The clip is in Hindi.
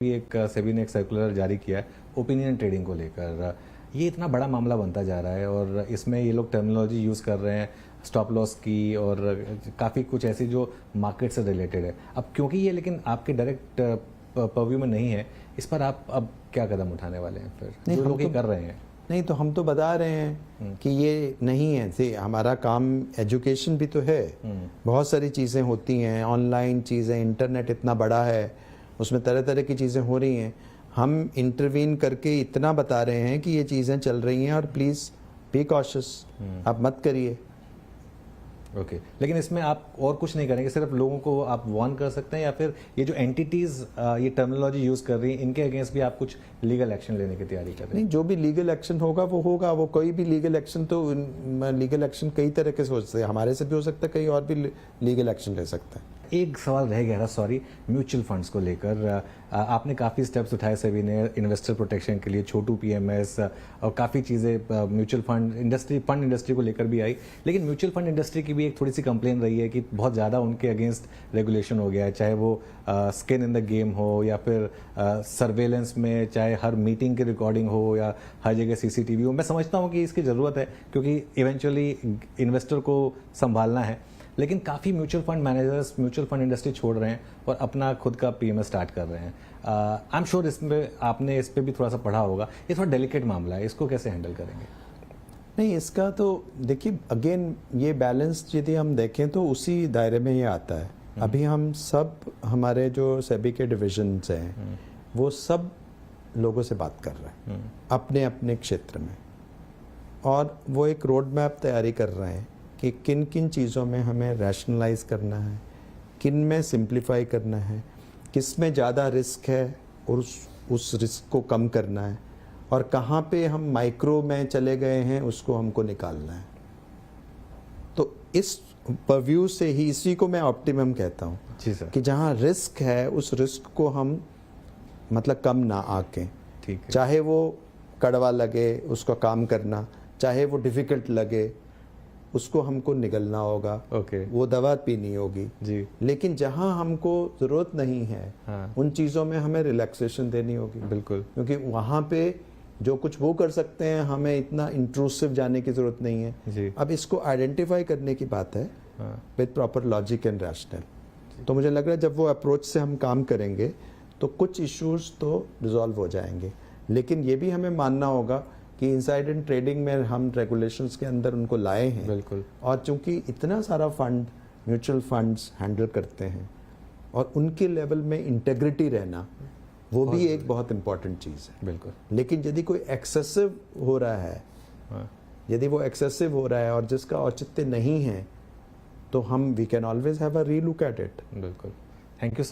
भी एक सेबी ने एक सर्कुलर जारी किया है ओपिनियन ट्रेडिंग को लेकर। ये इतना बड़ा मामला बनता जा रहा है और इसमें ये लोग टर्मिनोलॉजी यूज़ कर रहे हैं स्टॉप लॉस की और काफ़ी कुछ ऐसी जो मार्केट से रिलेटेड है। अब क्योंकि ये लेकिन आपके डायरेक्ट परव्यू में नहीं है, इस पर आप अब क्या कदम उठाने वाले हैं फिर जो लोग ये कर रहे हैं? नहीं तो हम तो बता रहे हैं कि ये नहीं है। से हमारा काम एजुकेशन भी तो है। बहुत सारी चीज़ें होती हैं, ऑनलाइन चीज़ें, इंटरनेट इतना बड़ा है, उसमें तरह तरह की चीज़ें हो रही हैं। हम इंटरवीन करके इतना बता रहे हैं कि ये चीज़ें चल रही हैं और प्लीज़ बी कॉशियस, आप मत करिए। ओके लेकिन इसमें आप और कुछ नहीं करेंगे, सिर्फ लोगों को आप वार्न कर सकते हैं या फिर ये जो एंटिटीज़ ये टर्मिनोलॉजी यूज़ कर रही हैं इनके अगेंस्ट भी आप कुछ लीगल एक्शन लेने की तैयारी कर रहे हैं? नहीं, जो भी लीगल एक्शन होगा वो होगा। वो कोई भी लीगल एक्शन, तो लीगल एक्शन कई तरह के हो सकते हैं, हमारे से भी हो सकता है, कहीं और भी लीगल एक्शन ले सकते हैं। एक सवाल रह गया था, सॉरी, म्यूचुअल फंड्स को लेकर आपने काफ़ी स्टेप्स उठाए सेबी ने इन्वेस्टर प्रोटेक्शन के लिए, छोटू पीएमएस और काफ़ी चीज़ें म्यूचुअल फंड इंडस्ट्री को लेकर भी आई। लेकिन म्यूचुअल फंड इंडस्ट्री की भी एक थोड़ी सी कंप्लेन रही है कि बहुत ज़्यादा उनके अगेंस्ट रेगुलेशन हो गया है, चाहे वो स्किन इन द गेम हो या फिर सर्वेलेंस में, चाहे हर मीटिंग की रिकॉर्डिंग हो या हर जगह सीसीटीवी हो। मैं समझता हूँ कि इसकी ज़रूरत है क्योंकि इवेंचुअली इन्वेस्टर को संभालना है, लेकिन काफ़ी mutual fund managers mutual fund industry छोड़ रहे हैं और अपना खुद का पीएमएस स्टार्ट कर रहे हैं। आई एम श्योर इसमें आपने इस पर भी थोड़ा सा पढ़ा होगा। ये थोड़ा डेलिकेट मामला है, इसको कैसे हैंडल करेंगे? नहीं, इसका तो देखिए, अगेन ये बैलेंस यदि हम देखें तो उसी दायरे में ही आता है। अभी हम सब, हमारे जो सेबी के डिविजन्स हैं वो सब लोगों से बात कर रहे हैं अपने अपने क्षेत्र में, और वो एक रोड मैप तैयारी कर रहे हैं कि किन किन चीज़ों में हमें रैशनलाइज करना है, किन में सिंप्लीफाई करना है, किस में ज़्यादा रिस्क है और उस रिस्क को कम करना है, और कहाँ पे हम माइक्रो में चले गए हैं उसको हमको निकालना है। तो इस परव्यू से ही, इसी को मैं ऑप्टिमम कहता हूँ जी सर, कि जहाँ रिस्क है उस रिस्क को हम मतलब कम ना आके, ठीक है, चाहे वो कड़वा लगे उसका काम करना, चाहे वो डिफ़िकल्ट लगे उसको हमको निगलना होगा। ओके, वो दवा पीनी होगी जी, लेकिन जहां हमको जरूरत नहीं है हाँ, उन चीज़ों में हमें रिलैक्सेशन देनी होगी, बिल्कुल, क्योंकि वहां पे जो कुछ वो कर सकते हैं हमें इतना इंट्रूसिव जाने की जरूरत नहीं है जी, अब इसको आइडेंटिफाई करने की बात है with proper logic and rational. तो मुझे लग रहा है जब वो अप्रोच से हम काम करेंगे तो कुछ इश्यूज तो रिजॉल्व हो जाएंगे, लेकिन ये भी हमें मानना होगा कि इनसाइडर ट्रेडिंग में हम रेगुलेशंस के अंदर उनको लाए हैं, बिल्कुल, और चूंकि इतना सारा फंड म्यूचुअल फंड्स हैंडल करते हैं और उनके लेवल में इंटेग्रिटी रहना वो भी एक बहुत इंपॉर्टेंट चीज़ है। बिल्कुल, लेकिन यदि कोई एक्सेसिव हो रहा है, यदि वो एक्सेसिव हो रहा है और जिसका औचित्य नहीं है, तो हम we can always have a relook at it. बिल्कुल। Thank you.